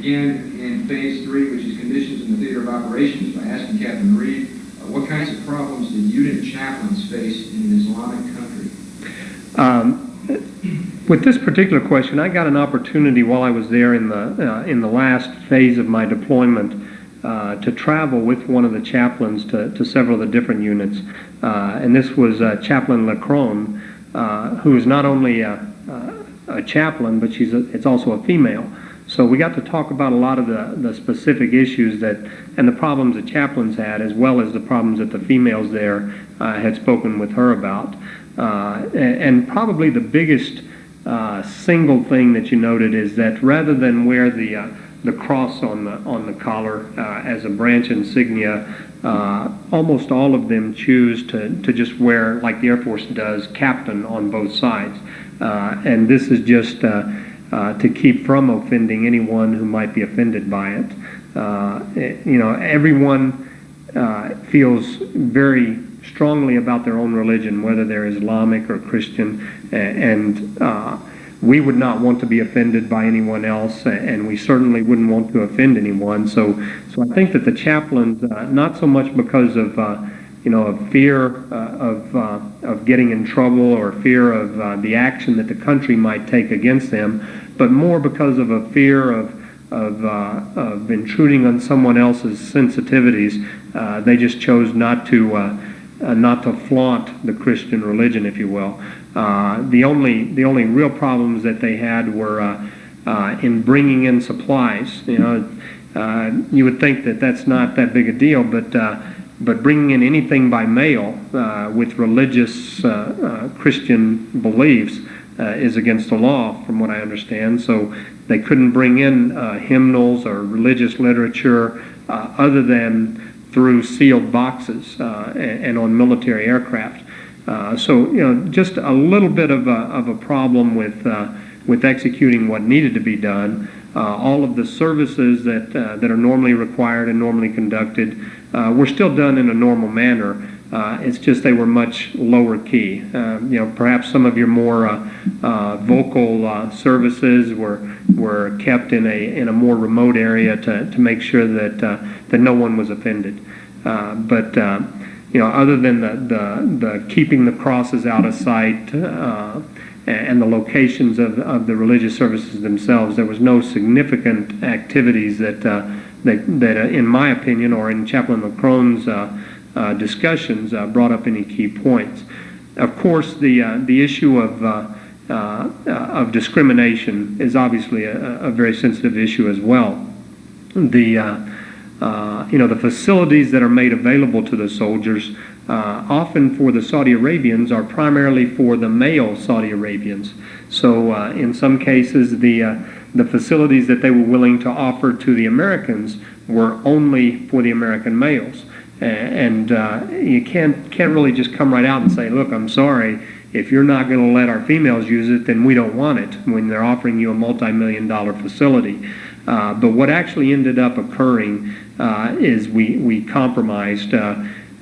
begin in phase 3, which is conditions in the theater of operations, by asking Captain Reed, what kinds of problems did unit chaplains face in an Islamic country? With this particular question, I got an opportunity while I was there in the last phase of my deployment to travel with one of the chaplains to several of the different units, and this was Chaplain Lacron, who is not only a chaplain, but it's also a female. So we got to talk about a lot of the specific issues and the problems that chaplains had, as well as the problems that the females there had spoken with her about. And probably the biggest single thing that you noted is that rather than wear the cross on the collar as a branch insignia, almost all of them choose to just wear, like the Air Force does, captain on both sides. And this is just to keep from offending anyone who might be offended by it. Everyone feels very strongly about their own religion, whether they're Islamic or Christian, and we would not want to be offended by anyone else, and we certainly wouldn't want to offend anyone. So I think that the chaplains, not so much because of of fear of getting in trouble or fear of the action that the country might take against them, but more because of a fear of intruding on someone else's sensitivities. They just chose not to flaunt the Christian religion, if you will. The only real problems that they had were in bringing in supplies. You would think that that's not that big a deal, but bringing in anything by mail with religious Christian beliefs is against the law, from what I understand. So they couldn't bring in hymnals or religious literature other than through sealed boxes and on military aircraft. So just a little bit of a problem with executing what needed to be done. All of the services that are normally required and normally conducted were still done in a normal manner. It's just they were much lower key. Perhaps some of your more vocal services were kept in a more remote area to make sure that no one was offended. But other than the keeping the crosses out of sight and the locations of the religious services themselves, there was no significant activities that in my opinion, or in Chaplain Lacron's discussions, brought up any key points. Of course, the issue of discrimination is obviously a very sensitive issue as well. The facilities that are made available to the soldiers, often for the Saudi Arabians, are primarily for the male Saudi Arabians. So in some cases, the facilities that they were willing to offer to the Americans were only for the American males. And you can't really just come right out and say, look, I'm sorry, if you're not going to let our females use it, then we don't want it, when they're offering you a multi-million-dollar facility. But what actually ended up occurring is we compromised.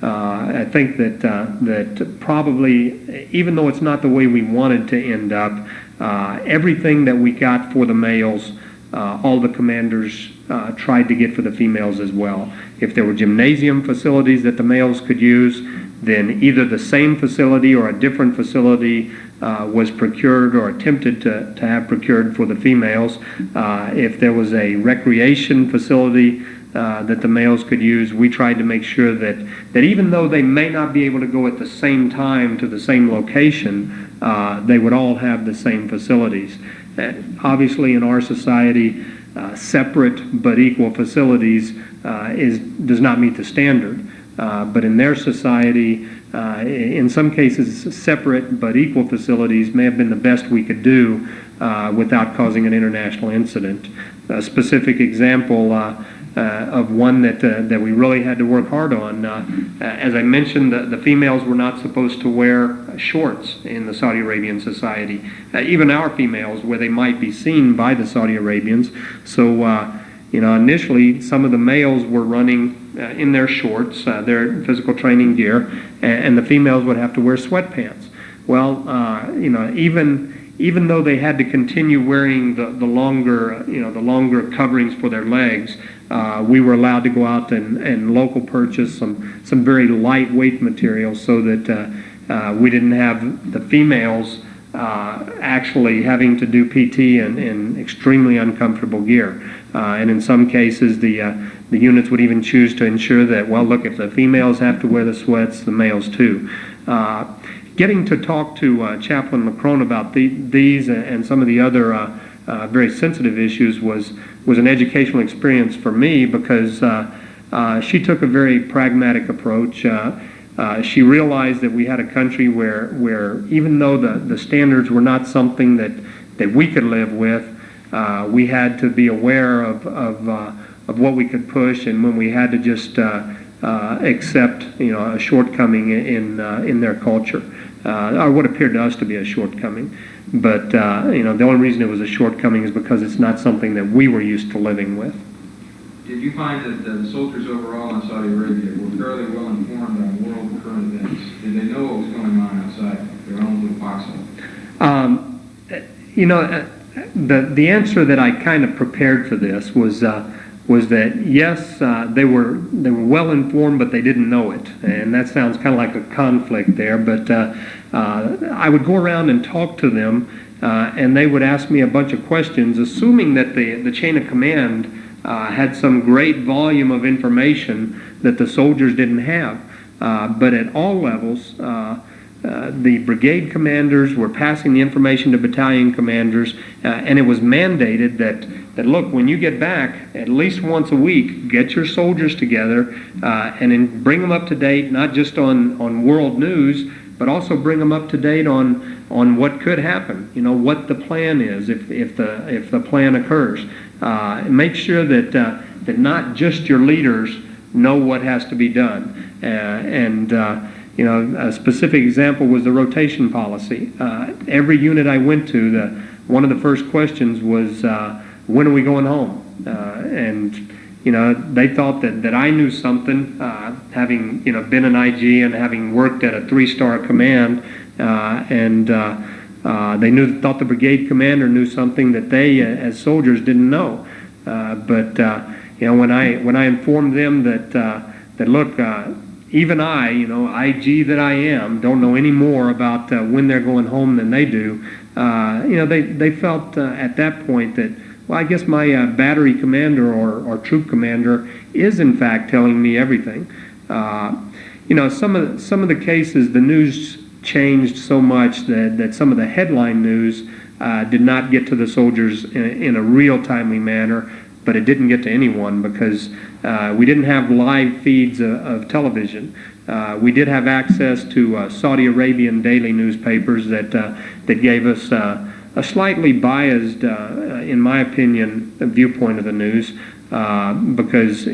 I think that probably, even though it's not the way we wanted to end up, everything that we got for the males, all the commanders tried to get for the females as well. If there were gymnasium facilities that the males could use, then either the same facility or a different facility was procured or attempted to have procured for the females. If there was a recreation facility that the males could use, we tried to make sure that even though they may not be able to go at the same time to the same location, they would all have the same facilities. Obviously, in our society, separate but equal facilities does not meet the standard. But in their society, in some cases, separate but equal facilities may have been the best we could do without causing an international incident. A specific example of one that we really had to work hard on. As I mentioned, the females were not supposed to wear shorts in the Saudi Arabian society, even our females, where they might be seen by the Saudi Arabians. So, initially, some of the males were running in their shorts, their physical training gear, and the females would have to wear sweatpants. Well, even though they had to continue wearing the longer coverings for their legs, we were allowed to go out and local purchase some very lightweight materials so that we didn't have the females actually having to do PT in extremely uncomfortable gear. And in some cases, the units would even choose to ensure that, well, look, if the females have to wear the sweats, the males too. Getting to talk to Chaplain McCrone about these and some of the other very sensitive issues was an educational experience for me, because she took a very pragmatic approach. She realized that we had a country where even though the standards were not something that we could live with, we had to be aware of what we could push, and when we had to just accept a shortcoming in their culture, or what appeared to us to be a shortcoming. But the only reason it was a shortcoming is because it's not something that we were used to living with. Did you find that the soldiers overall in Saudi Arabia were fairly well informed on world current events? Did they know what was going on outside their own little foxhole? The answer that I kind of prepared for this was that yes, they were well informed, but they didn't know it, and that sounds kind of like a conflict there. But I would go around and talk to them, and they would ask me a bunch of questions, assuming that the chain of command had some great volume of information that the soldiers didn't have. But at all levels, the brigade commanders were passing the information to battalion commanders, and it was mandated that look, when you get back, at least once a week, get your soldiers together and bring them up to date, not just on world news, but also bring them up to date on what could happen. What the plan is if the plan occurs. Make sure that not just your leaders know what has to be done. A specific example was the rotation policy. Every unit I went to, one of the first questions was, when are we going home? They thought that I knew something, having been an IG and having worked at a 3-star command, they thought the brigade commander knew something that they, as soldiers, didn't know. But when I informed them that look, even I, IG that I am, don't know any more about when they're going home than they do. They felt at that point that, well, I guess my battery commander or troop commander is in fact telling me everything. Some of the cases, the news changed so much that some of the headline news did not get to the soldiers in a real timely manner, but it didn't get to anyone because we didn't have live feeds of television. We did have access to Saudi Arabian daily newspapers that gave us a slightly biased, in my opinion, viewpoint of the news because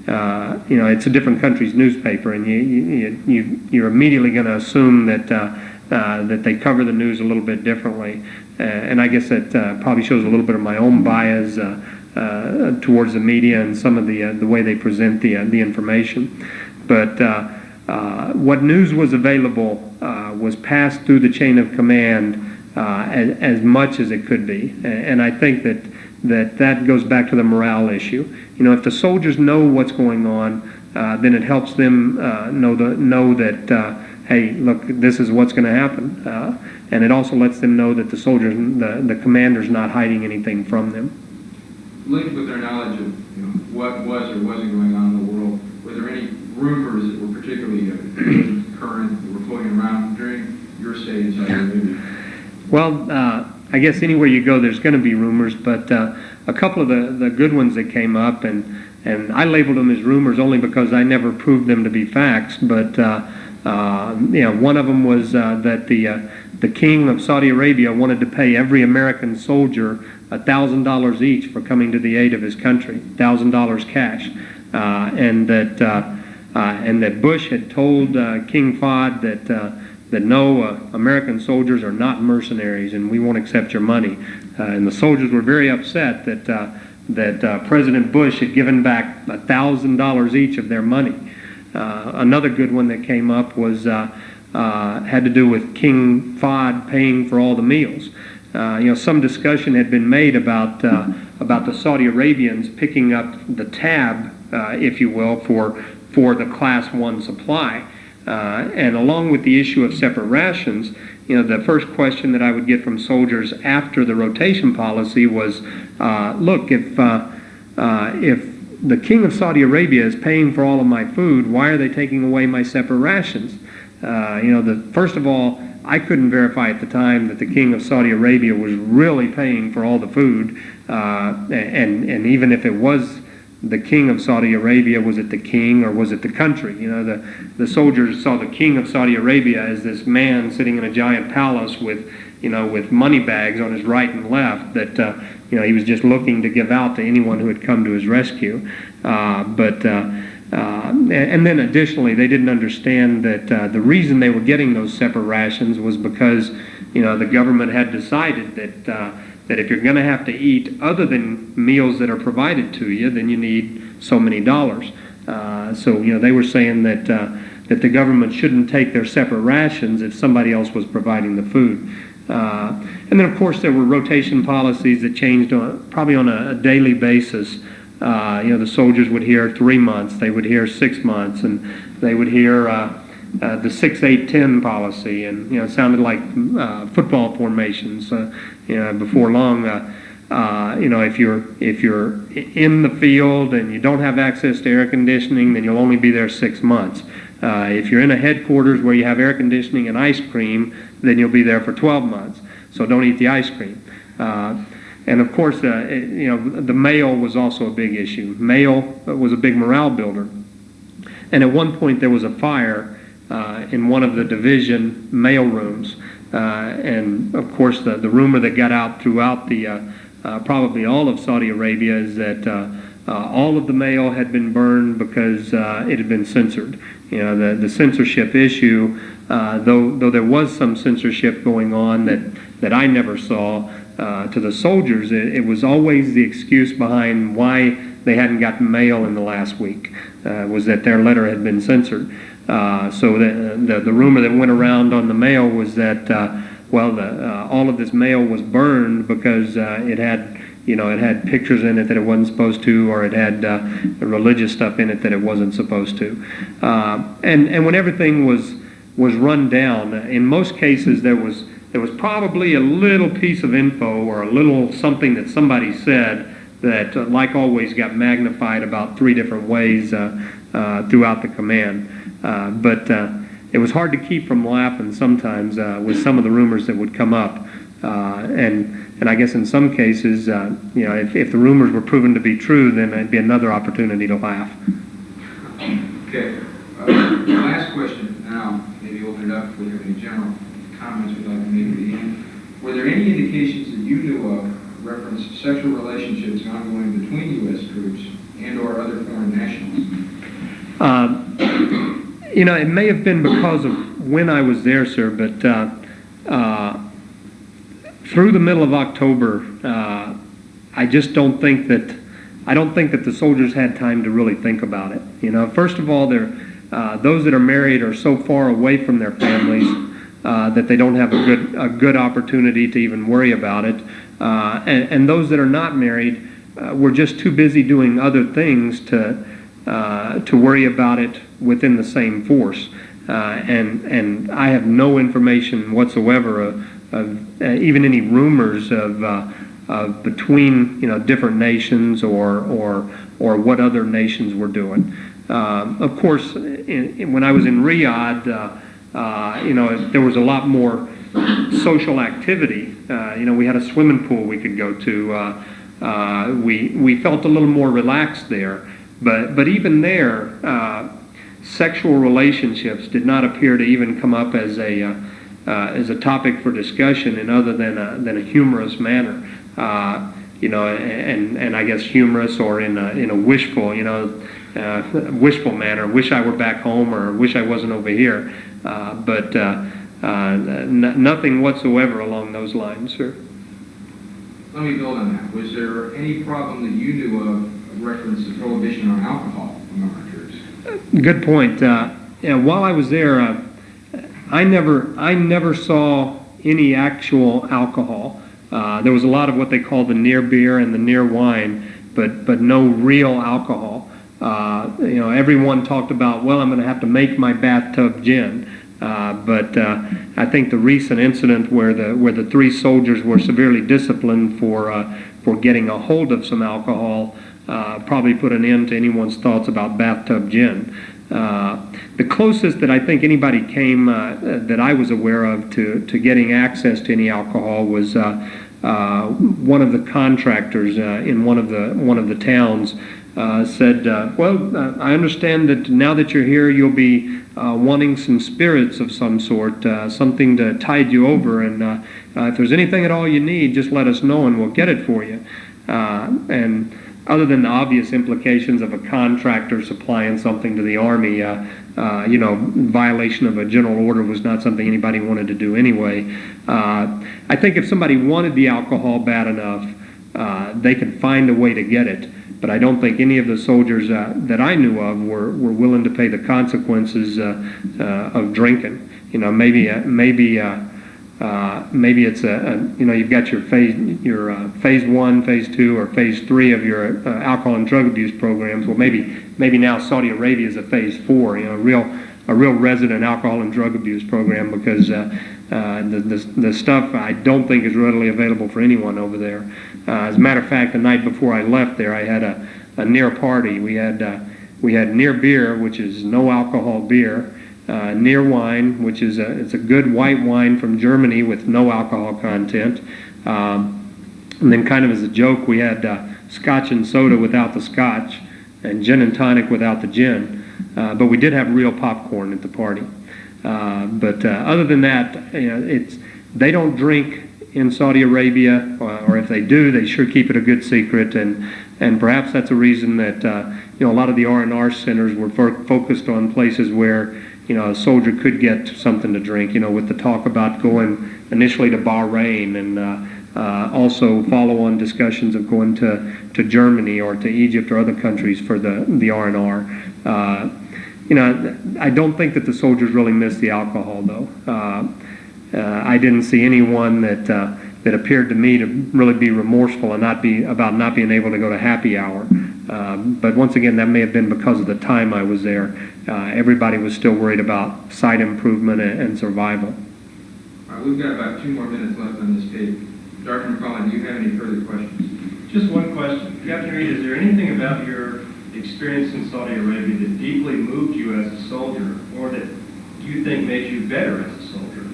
it's a different country's newspaper, and you're immediately going to assume that they cover the news a little bit differently, and I guess that probably shows a little bit of my own bias towards the media and some of the way they present the information. But what news was available was passed through the chain of command as much as it could be, and I think that goes back to the morale issue. If the soldiers know what's going on, then it helps them know that hey, look, this is what's going to happen, and it also lets them know that the soldiers, the commander's not hiding anything from them. Linked with their knowledge of what was or wasn't going on in the world, were there any rumors that were particularly current that were floating around during your stay in Saudi Arabia? Well, I guess anywhere you go, there's going to be rumors, but a couple of the good ones that came up, and I labeled them as rumors only because I never proved them to be facts, but one of them was that the king of Saudi Arabia wanted to pay every American soldier $1,000 each for coming to the aid of his country, $1,000 cash, and that Bush had told King Fahd that no, American soldiers are not mercenaries, and we won't accept your money. And the soldiers were very upset that President Bush had given back $1,000 each of their money. Another good one that came up was had to do with King Fahd paying for all the meals. Some discussion had been made about the Saudi Arabians picking up the tab, if you will, for the Class 1 supply. And along with the issue of separate rations, the first question that I would get from soldiers after the rotation policy was, look, if the King of Saudi Arabia is paying for all of my food, why are they taking away my separate rations? First of all, I couldn't verify at the time that the King of Saudi Arabia was really paying for all the food, and even if it was the King of Saudi Arabia, was it the king or was it the country? The soldiers saw the King of Saudi Arabia as this man sitting in a giant palace with money bags on his right and left that he was just looking to give out to anyone who had come to his rescue. And then additionally, they didn't understand that the reason they were getting those separate rations was because the government had decided that if you're going to have to eat other than meals that are provided to you, then you need so many dollars. So they were saying that the government shouldn't take their separate rations if somebody else was providing the food. And then, of course, there were rotation policies that changed probably on a daily basis. The soldiers would hear 3 months, they would hear 6 months, and they would hear the 6-8-10 policy, and it sounded like football formations. Before long, if you're in the field and you don't have access to air conditioning, then you'll only be there 6 months. If you're in a headquarters where you have air conditioning and ice cream, then you'll be there for 12 months. So don't eat the ice cream. And of course, the mail was also a big issue. Mail was a big morale builder. And at one point there was a fire in one of the division mail rooms. And of course, the rumor that got out throughout probably all of Saudi Arabia is that all of the mail had been burned because it had been censored. The censorship issue, though there was some censorship going on that I never saw, to the soldiers, it was always the excuse behind why they hadn't gotten mail in the last week, was that their letter had been censored. So the rumor that went around on the mail was that, all of this mail was burned because it had pictures in it that it wasn't supposed to, or it had religious stuff in it that it wasn't supposed to. And when everything was run down, in most cases there was probably a little piece of info or a little something that somebody said that, like always, got magnified about 3 different ways throughout the command. But it was hard to keep from laughing sometimes with some of the rumors that would come up. And I guess in some cases, if the rumors were proven to be true, then it'd be another opportunity to laugh. Okay. Last question now. Maybe open it up if we have any general comments we'd like to make at the end. Were there any indications that you knew of reference sexual relationships ongoing between U.S. troops and or other foreign nationals? It may have been because of when I was there, sir, but through the middle of October, I don't think that the soldiers had time to really think about it. First of all, those that are married are so far away from their families that they don't have a good opportunity to even worry about it. And those that are not married were just too busy doing other things to worry about it within the same force. And I have no information whatsoever of even any rumors of between different nations or what other nations were doing. Of course, when I was in Riyadh, there was a lot more social activity. We had a swimming pool we could go to. We felt a little more relaxed there. But even there, sexual relationships did not appear to even come up as a topic for discussion in other than a humorous manner. And I guess humorous or in a wishful, wishful manner. Wish I were back home, or wish I wasn't over here. But nothing whatsoever along those lines, sir. Let me build on that. Was there any problem that you knew of reference to prohibition on alcohol among our troops? Good point. While I was there, I never saw any actual alcohol. There was a lot of what they call the near beer and the near wine, but no real alcohol. Everyone talked about, well, I'm going to have to make my bathtub gin. But I think the recent incident where the 3 soldiers were severely disciplined for getting a hold of some alcohol probably put an end to anyone's thoughts about bathtub gin. The closest that I think anybody came that I was aware of to getting access to any alcohol was one of the contractors in one of the towns said, well, I understand that now that you're here, you'll be wanting some spirits of some sort, something to tide you over, and if there's anything at all you need, just let us know and we'll get it for you. And other than the obvious implications of a contractor supplying something to the Army, violation of a general order was not something anybody wanted to do anyway. I think if somebody wanted the alcohol bad enough, they could find a way to get it. But I don't think any of the soldiers that I knew of were willing to pay the consequences of drinking. Maybe it's you've got your phase 1, phase 2, or phase 3 of your alcohol and drug abuse programs. Well, maybe now Saudi Arabia is a phase 4. A real resident alcohol and drug abuse program, because the stuff I don't think is readily available for anyone over there. As a matter of fact, the night before I left there, I had a near party. We had near beer, which is no alcohol beer. Near wine, which is it's a good white wine from Germany with no alcohol content. And then, kind of as a joke, we had scotch and soda without the scotch, and gin and tonic without the gin. But we did have real popcorn at the party. But other than that, they don't drink in Saudi Arabia, or if they do, they sure keep it a good secret. And perhaps that's a reason that a lot of the R&R centers were focused on places where a soldier could get something to drink. With the talk about going initially to Bahrain, and also follow-on discussions of going to Germany or to Egypt or other countries for the R&R. I don't think that the soldiers really miss the alcohol, though. I didn't see anyone that appeared to me to really be remorseful and not being able to go to happy hour. But once again, that may have been because of the time I was there. Everybody was still worried about sight improvement and survival. All right, we've got about 2 more minutes left on this tape. Dr. McCullough, do you have any further questions? Just one question. Captain Reed, is there anything about your experience in Saudi Arabia that deeply moved you as a soldier, or that you think made you better as a soldier?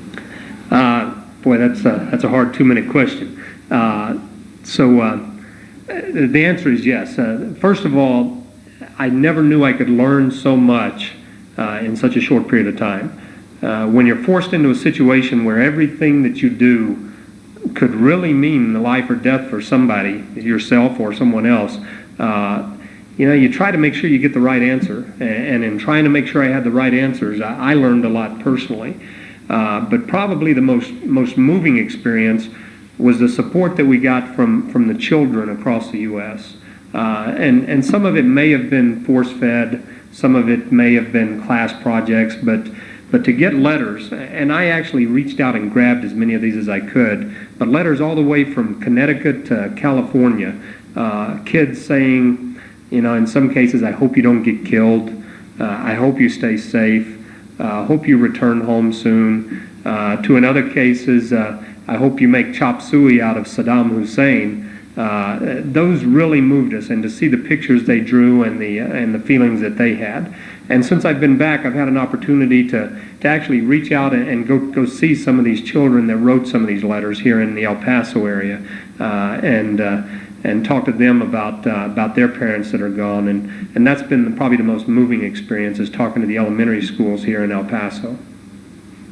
Boy, that's a hard 2-minute question. The answer is yes. First of all, I never knew I could learn so much in such a short period of time. When you're forced into a situation where everything that you do could really mean life or death for somebody, yourself or someone else, you try to make sure you get the right answer. And in trying to make sure I had the right answers, I learned a lot personally. But probably the most moving experience was the support that we got from the children across the U.S. And some of it may have been force-fed, some of it may have been class projects, but to get letters, and I actually reached out and grabbed as many of these as I could, but letters all the way from Connecticut to California, kids saying, in some cases, I hope you don't get killed, I hope you stay safe, hope you return home soon. To in other cases, I hope you make chop suey out of Saddam Hussein. Those really moved us, and to see the pictures they drew and the feelings that they had. And since I've been back, I've had an opportunity to actually reach out and go see some of these children that wrote some of these letters here in the El Paso area, and talk to them about their parents that are gone. And that's been probably the most moving experience, is talking to the elementary schools here in El Paso.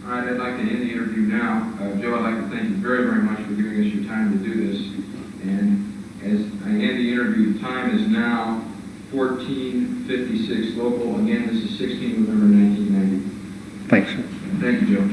All right, I'd like to end the interview now. Joe, I'd like to thank you very, very much for giving us your time to do this. And as I end the interview, the time is now 14:56 local. Again, this is 16 November 1990. Thanks, sir. Thank you, Joe.